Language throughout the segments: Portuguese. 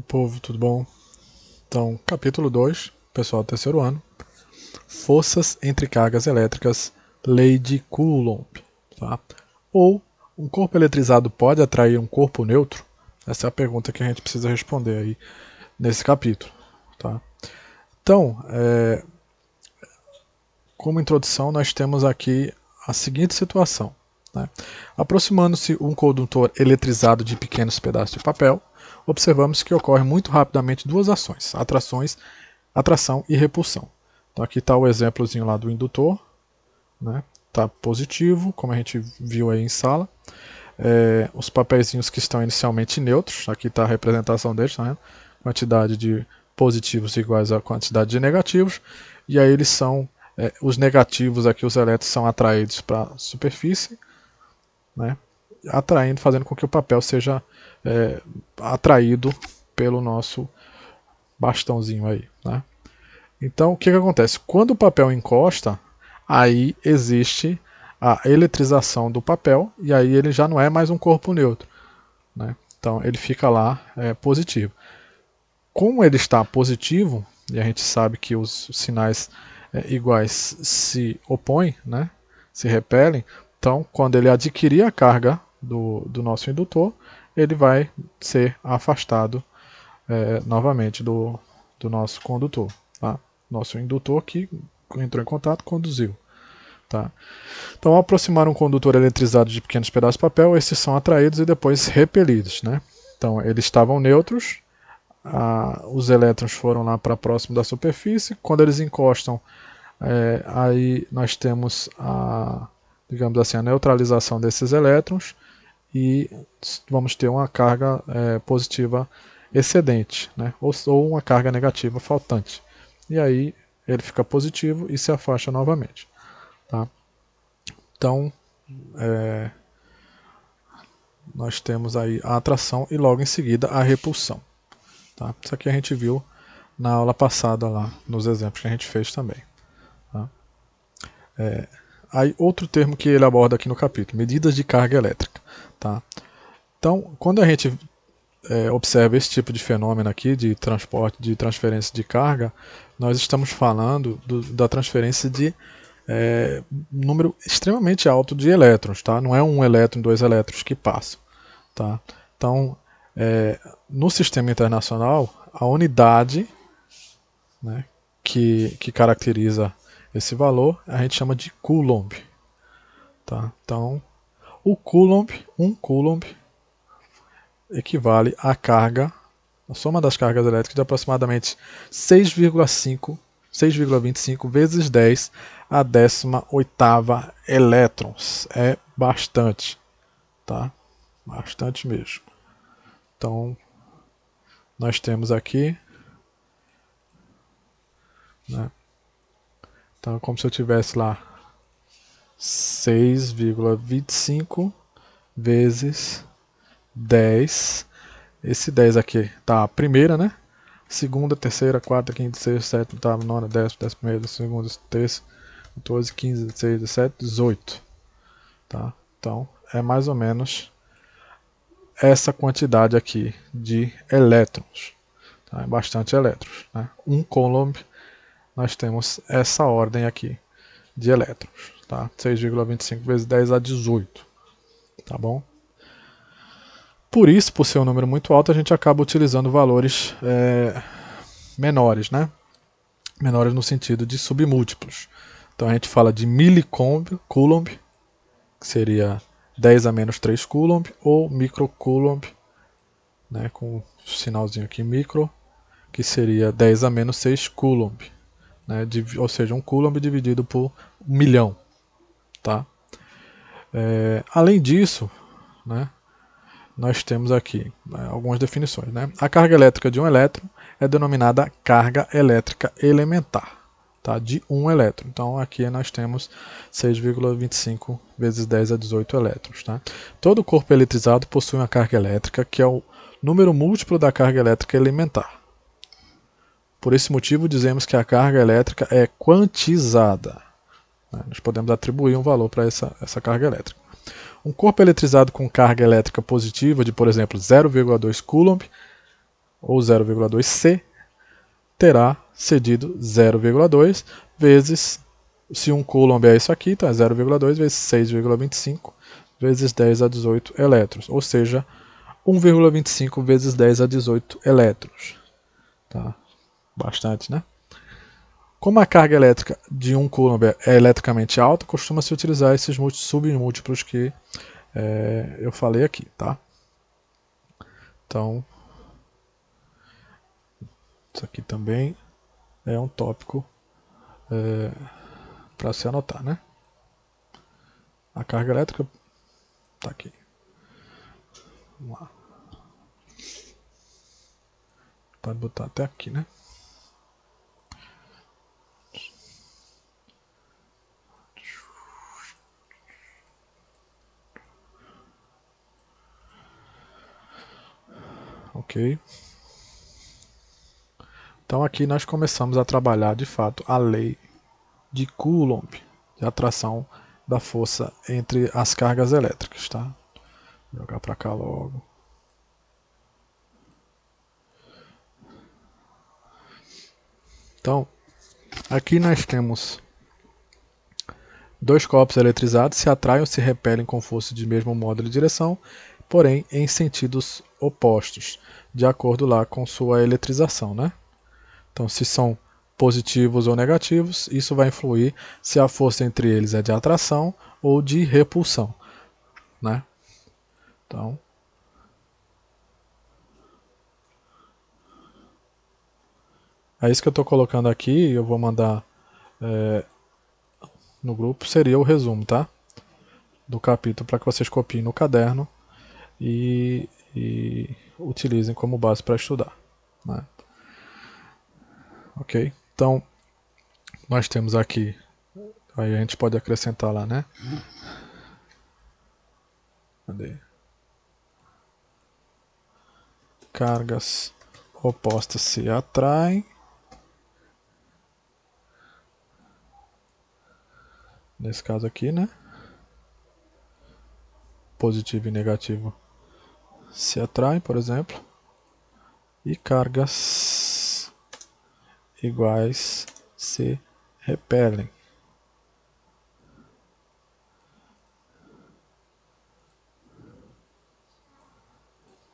Povo, tudo bom? Então, capítulo 2, pessoal do terceiro ano, forças entre cargas elétricas, lei de Coulomb, tá? Ou um corpo eletrizado pode atrair um corpo neutro? Essa é a pergunta que a gente precisa responder aí nesse capítulo, tá? Então, como introdução, nós temos aqui a seguinte situação, né? Aproximando-se um condutor eletrizado de pequenos pedaços de papel, observamos que ocorrem muito rapidamente duas ações, atração e repulsão. Então aqui está o exemplozinho lá do indutor, né? Tá positivo, como a gente viu aí em sala. Os papeizinhos que estão inicialmente neutros, aqui está a representação deles, tá vendo? Quantidade de positivos iguais à quantidade de negativos, e aí eles são, os negativos aqui, os elétrons são atraídos para a superfície, né? Atraindo, fazendo com que o papel seja atraído pelo nosso bastãozinho aí, né? Então, o que acontece? Quando o papel encosta, aí existe a eletrização do papel e aí ele já não é mais um corpo neutro, né? Então, ele fica lá positivo. Como ele está positivo, e a gente sabe que os sinais iguais se opõem, né? Se repelem, então, quando ele adquirir a carga do nosso indutor, ele vai ser afastado novamente do nosso condutor. Tá? Nosso indutor que entrou em contato conduziu. Tá? Então, ao aproximar um condutor eletrizado de pequenos pedaços de papel, esses são atraídos e depois repelidos. Né? Então, eles estavam neutros, os elétrons foram lá para próximo da superfície. Quando eles encostam, aí nós temos digamos assim, a neutralização desses elétrons e vamos ter uma carga positiva excedente, né? ou uma carga negativa faltante. E aí ele fica positivo e se afasta novamente. Tá? Então, nós temos aí a atração e logo em seguida a repulsão. Tá? Isso aqui a gente viu na aula passada lá, nos exemplos que a gente fez também. Tá? Aí outro termo que ele aborda aqui no capítulo, medidas de carga elétrica. Tá? Então, quando a gente observa esse tipo de fenômeno aqui de transporte, de transferência de carga, nós estamos falando da transferência de um número extremamente alto de elétrons, tá? Não é um elétron, dois elétrons que passam, tá? Então, no sistema internacional, a unidade, né, que caracteriza esse valor, a gente chama de Coulomb, tá? Então, um Coulomb equivale à carga, a soma das cargas elétricas de aproximadamente 6,25 vezes 10 a 18ª elétrons. É bastante, tá? Bastante mesmo. Então, nós temos aqui, né? Então, é como se eu tivesse lá 6,25 vezes 10. Esse 10 aqui tá a primeira, né? Segunda, terceira, quarta, quinta, sexta, sétima, oitava, nona, décima primeira, segunda, terça, 14, 15, 16, 17, 18. Tá? Então, é mais ou menos essa quantidade aqui de elétrons. Tá? É bastante elétrons. Né? Um Coulomb, nós temos essa ordem aqui de elétrons. Tá? 6,25 vezes 10 a 18. Tá bom? Por isso, por ser um número muito alto, a gente acaba utilizando valores menores, né? Menores no sentido de submúltiplos. Então a gente fala de milicoulomb, que seria 10 a menos 3 coulomb, ou microcoulomb, né, com o sinalzinho aqui micro, que seria 10 a menos 6 coulomb, né, ou seja, um coulomb dividido por 1 milhão. Tá? Além disso, né, nós temos aqui algumas definições. Né? A carga elétrica de um elétron é denominada carga elétrica elementar, tá? De um elétron. Então aqui nós temos 6,25 vezes 10 a 18 elétrons. Tá? Todo corpo eletrizado possui uma carga elétrica que é o número múltiplo da carga elétrica elementar. Por esse motivo dizemos que a carga elétrica é quantizada. Nós podemos atribuir um valor para essa carga elétrica. Um corpo eletrizado com carga elétrica positiva de, por exemplo, 0,2 coulomb ou 0,2C, terá cedido 0,2 vezes, se 1 coulomb é isso aqui, então é 0,2 vezes 6,25 vezes 10 a 18 elétrons, ou seja, 1,25 vezes 10 a 18 elétrons. Tá? Bastante, né? Como a carga elétrica de 1 coulomb é eletricamente alta, costuma-se utilizar esses submúltiplos que eu falei aqui, tá? Então, isso aqui também é um tópico para se anotar, né? A carga elétrica está aqui. Vamos lá. Pode botar até aqui, né? Ok. Então aqui nós começamos a trabalhar de fato a lei de Coulomb, de atração da força entre as cargas elétricas, tá? Vou jogar para cá logo. Então, aqui nós temos dois corpos eletrizados se atraem ou se repelem com força de mesmo modo de direção, porém em sentidos opostos, de acordo lá com sua eletrização, né? Então, se são positivos ou negativos, isso vai influir se a força entre eles é de atração ou de repulsão, né? Então, é isso que eu estou colocando aqui, eu vou mandar no grupo, seria o resumo, tá? Do capítulo, para que vocês copiem no caderno e utilizem como base para estudar, né? Ok? Então, nós temos aqui, aí a gente pode acrescentar lá, né? Cadê? Cargas opostas se atraem. Nesse caso aqui, né? Positivo e negativo se atraem, por exemplo. E cargas iguais se repelem.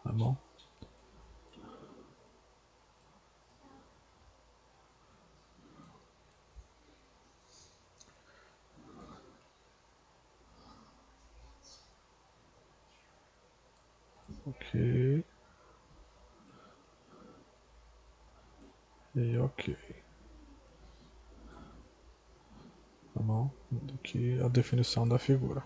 Tá bom? Ok. E ok. Tá bom? Aqui a definição da figura.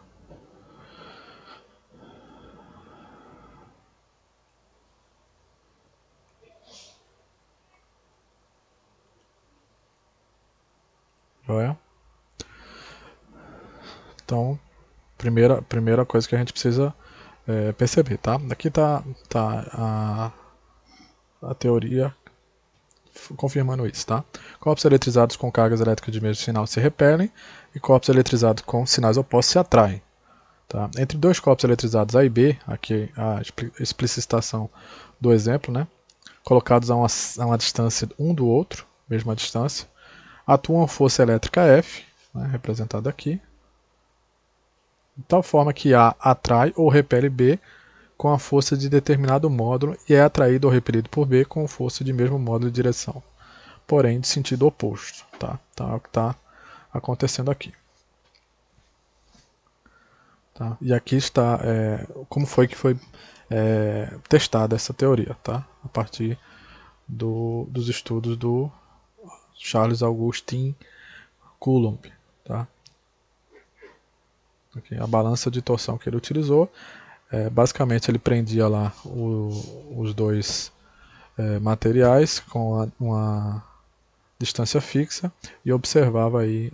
Joia? Então, primeira coisa que a gente precisa perceber, tá? Aqui tá a teoria confirmando isso, tá? Corpos eletrizados com cargas elétricas de mesmo sinal se repelem e corpos eletrizados com sinais opostos se atraem. Tá? Entre dois corpos eletrizados A e B, aqui a explicitação do exemplo, né? Colocados a uma distância um do outro, mesma distância, atua uma força elétrica F, né, representada aqui, de tal forma que A atrai ou repele B com a força de determinado módulo e é atraído ou repelido por B com força de mesmo módulo de direção, porém de sentido oposto. Tá? Então é o que está acontecendo aqui. Tá? E aqui está como foi que foi testada essa teoria, tá? A partir dos estudos do Charles Augustin Coulomb. Tá? Aqui, a balança de torção que ele utilizou, basicamente ele prendia lá os dois materiais com uma distância fixa e observava aí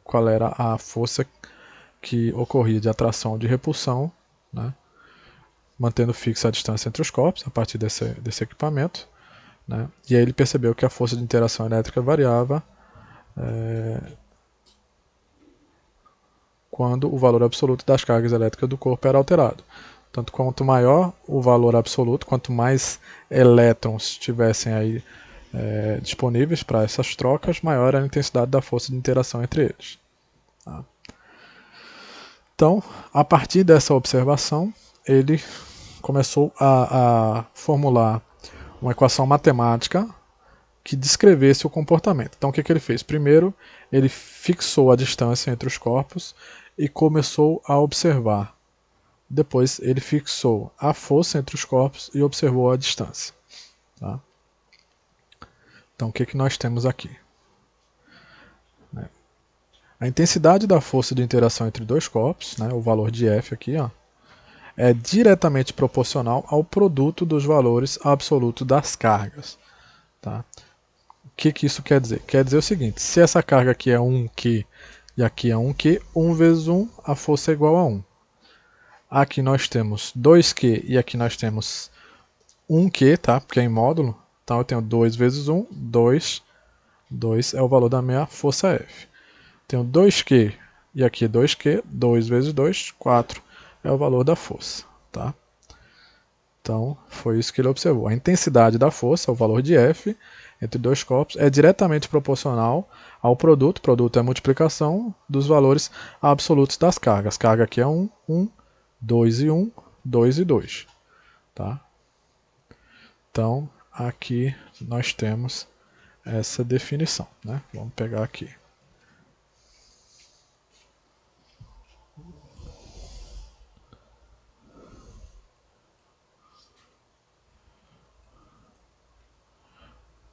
qual era a força que ocorria de atração ou de repulsão, né, mantendo fixa a distância entre os corpos a partir desse equipamento, né, e aí ele percebeu que a força de interação elétrica variava quando o valor absoluto das cargas elétricas do corpo era alterado. Tanto quanto maior o valor absoluto, quanto mais elétrons tivessem aí disponíveis para essas trocas, maior a intensidade da força de interação entre eles. Tá? Então, a partir dessa observação, ele começou a formular uma equação matemática que descrevesse o comportamento. Então, o que ele fez? Primeiro, ele fixou a distância entre os corpos e começou a observar. Depois, ele fixou a força entre os corpos e observou a distância. Tá? Então, o que nós temos aqui? A intensidade da força de interação entre dois corpos, o valor de F aqui, é diretamente proporcional ao produto dos valores absolutos das cargas. Tá? O que isso quer dizer? Quer dizer o seguinte, se essa carga aqui é 1Q e aqui é 1Q, 1 vezes 1, a força é igual a 1. Aqui nós temos 2Q e aqui nós temos 1Q, tá? Porque é em módulo. Então eu tenho 2 vezes 1, 2. 2 é o valor da minha força F. Tenho 2Q e aqui 2Q, 2 vezes 2, 4 é o valor da força. Tá? Então foi isso que ele observou. A intensidade da força, o valor de F, entre dois corpos, é diretamente proporcional ao produto. O produto é a multiplicação dos valores absolutos das cargas. Carga aqui é 1, 1, 2 e 1, 2 e 2. Tá? Então, aqui nós temos essa definição. Né? Vamos pegar aqui.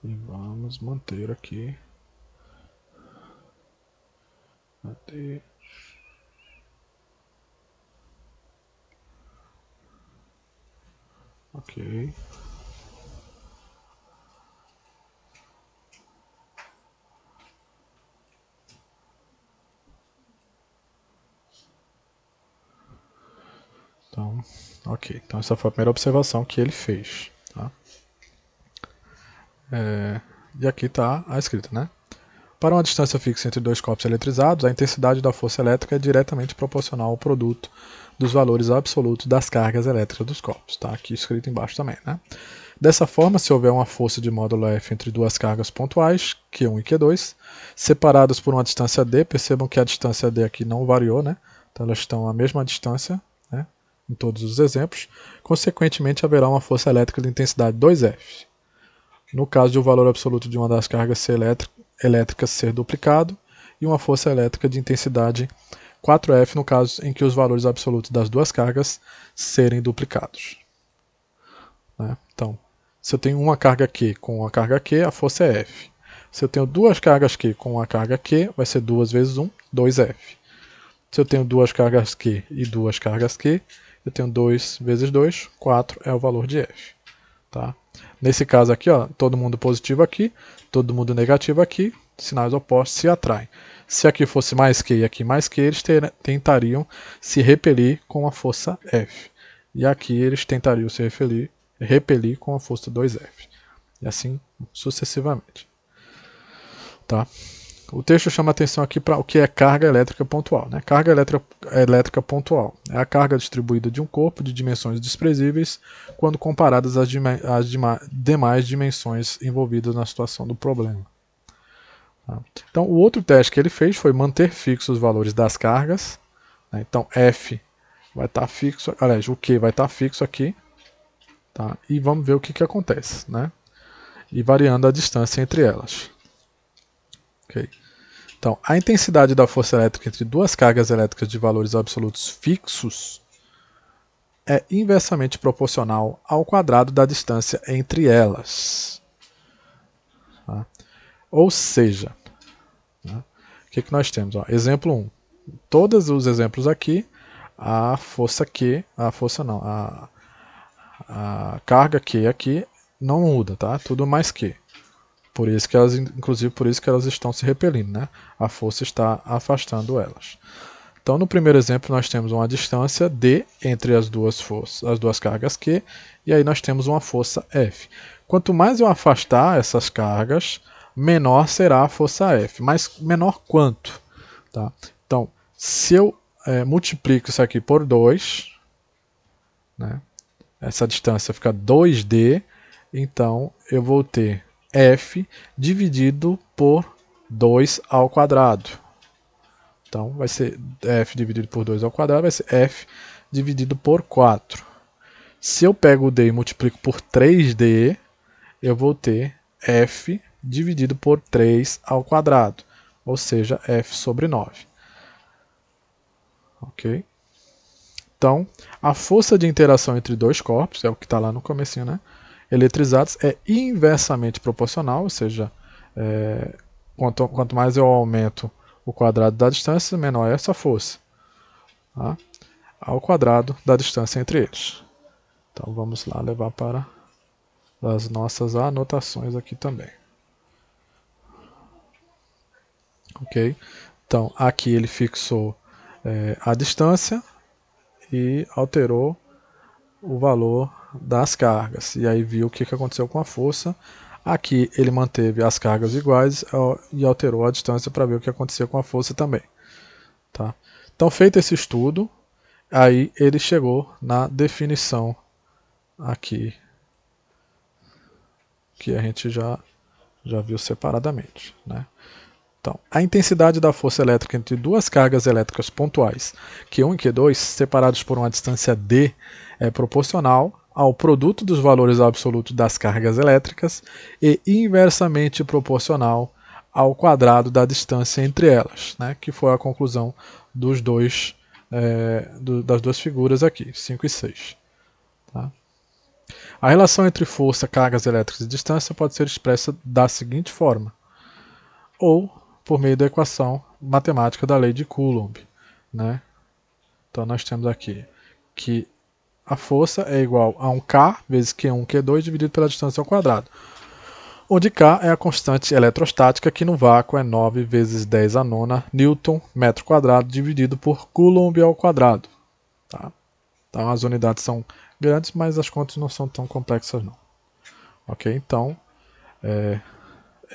E vamos manter aqui. Manter. Ok. Então, ok. Então essa foi a primeira observação que ele fez. Tá? E aqui está a escrita, né? Para uma distância fixa entre dois corpos eletrizados, a intensidade da força elétrica é diretamente proporcional ao produto dos valores absolutos das cargas elétricas dos corpos. Tá? Aqui escrito embaixo também, né? Dessa forma, se houver uma força de módulo F entre duas cargas pontuais, Q1 e Q2, separadas por uma distância D, percebam que a distância D aqui não variou, né? Então elas estão à mesma distância, né? Em todos os exemplos. Consequentemente, haverá uma força elétrica de intensidade 2F. No caso de o valor absoluto de uma das cargas ser elétrica ser duplicado, e uma força elétrica de intensidade 4F no caso em que os valores absolutos das duas cargas serem duplicados. Né? Então, se eu tenho uma carga Q com uma carga Q, a força é F. Se eu tenho duas cargas Q com uma carga Q, vai ser 2 vezes 1, 2F. Se eu tenho duas cargas Q e duas cargas Q, eu tenho 2 vezes 2, 4 é o valor de F. Tá? Nesse caso aqui, todo mundo positivo aqui, todo mundo negativo aqui, sinais opostos se atraem. Se aqui fosse mais Q e aqui mais Q, eles tentariam se repelir com a força F. E aqui eles tentariam se repelir com a força 2F. E assim sucessivamente. Tá? O texto chama atenção aqui para o que é carga elétrica pontual. Né? Carga elétrica pontual é a carga distribuída de um corpo de dimensões desprezíveis quando comparadas às demais dimensões envolvidas na situação do problema. Tá? Então, o outro teste que ele fez foi manter fixos os valores das cargas. Né? Então, F vai estar fixo, aliás, o Q vai estar fixo aqui. Tá? E vamos ver o que acontece. Né? E variando a distância entre elas. Ok. Então, a intensidade da força elétrica entre duas cargas elétricas de valores absolutos fixos é inversamente proporcional ao quadrado da distância entre elas. Tá? Ou seja, o que nós temos? Exemplo 1. Todos os exemplos aqui, a força Q, a carga Q aqui não muda, tá? Tudo mais Q. Por isso que elas, inclusive por isso que elas estão se repelindo, né? A força está afastando elas. Então, no primeiro exemplo, nós temos uma distância D entre as duas cargas Q, e aí nós temos uma força F. Quanto mais eu afastar essas cargas, menor será a força F. Mas menor quanto? Tá? Então, se eu multiplico isso aqui por 2, né? Essa distância fica 2D, então eu vou ter f dividido por 2 ao quadrado. Então vai ser f dividido por 2 ao quadrado, vai ser f dividido por 4. Se eu pego o d e multiplico por 3d, eu vou ter f dividido por 3 ao quadrado, ou seja, f sobre 9. Ok? Então, a força de interação entre dois corpos, é o que está lá no comecinho, né? Eletrizados, é inversamente proporcional, ou seja, quanto mais eu aumento o quadrado da distância, menor é essa força, tá? Ao quadrado da distância entre eles. Então vamos lá levar para as nossas anotações aqui também. Ok? Então aqui ele fixou a distância e alterou o valor das cargas. E aí viu o que aconteceu com a força. Aqui ele manteve as cargas iguais e alterou a distância para ver o que aconteceu com a força também. Tá? Então feito esse estudo, aí ele chegou na definição aqui, que a gente já viu separadamente, né? Então, a intensidade da força elétrica entre duas cargas elétricas pontuais, Q1 e Q2, separados por uma distância d, é proporcional ao produto dos valores absolutos das cargas elétricas e inversamente proporcional ao quadrado da distância entre elas, né? Que foi a conclusão dos das duas figuras aqui, 5 e 6. Tá? A relação entre força, cargas elétricas e distância pode ser expressa da seguinte forma, ou por meio da equação matemática da lei de Coulomb, né? Então nós temos aqui que a força é igual a 1K vezes Q1, Q2 dividido pela distância ao quadrado, onde K é a constante eletrostática, que no vácuo é 9 vezes 10 a nona Newton metro quadrado dividido por Coulomb ao quadrado. Tá? Então as unidades são grandes, mas as contas não são tão complexas não. Ok? Então,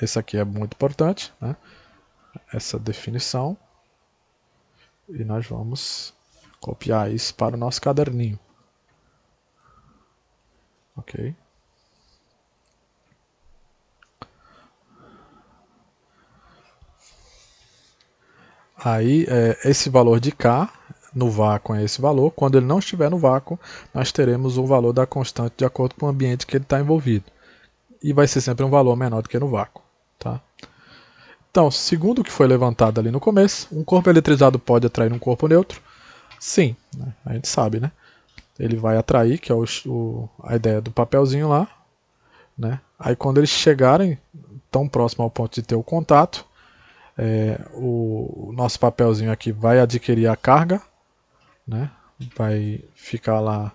esse aqui é muito importante, né? Essa definição. E nós vamos copiar isso para o nosso caderninho. Ok? Aí, esse valor de K no vácuo é esse valor. Quando ele não estiver no vácuo, nós teremos o valor da constante de acordo com o ambiente que ele está envolvido. E vai ser sempre um valor menor do que no vácuo. Tá? Então, segundo o que foi levantado ali no começo, um corpo eletrizado pode atrair um corpo neutro? Sim, né? A gente sabe, né? Ele vai atrair, que é a ideia do papelzinho lá. Né? Aí quando eles chegarem tão próximo ao ponto de ter o contato, o nosso papelzinho aqui vai adquirir a carga, né? Vai ficar lá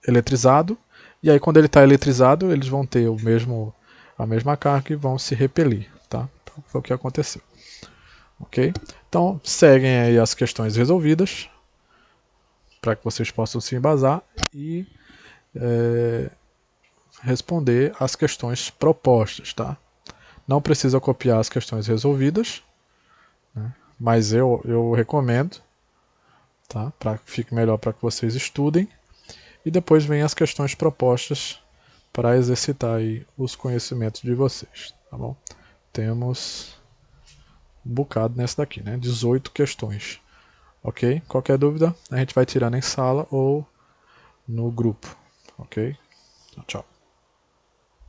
eletrizado, e aí quando ele está eletrizado, eles vão ter a mesma carga e vão se repelir. Tá? Então, foi o que aconteceu. Ok? Então seguem aí as questões resolvidas, para que vocês possam se embasar e responder as questões propostas. Tá? Não precisa copiar as questões resolvidas, né? Mas eu recomendo, tá? Para que fique melhor para que vocês estudem. E depois vem as questões propostas para exercitar aí os conhecimentos de vocês. Tá bom? Temos um bocado nessa daqui, né? 18 questões. Ok? Qualquer dúvida, a gente vai tirando em sala ou no grupo. Ok? Tchau.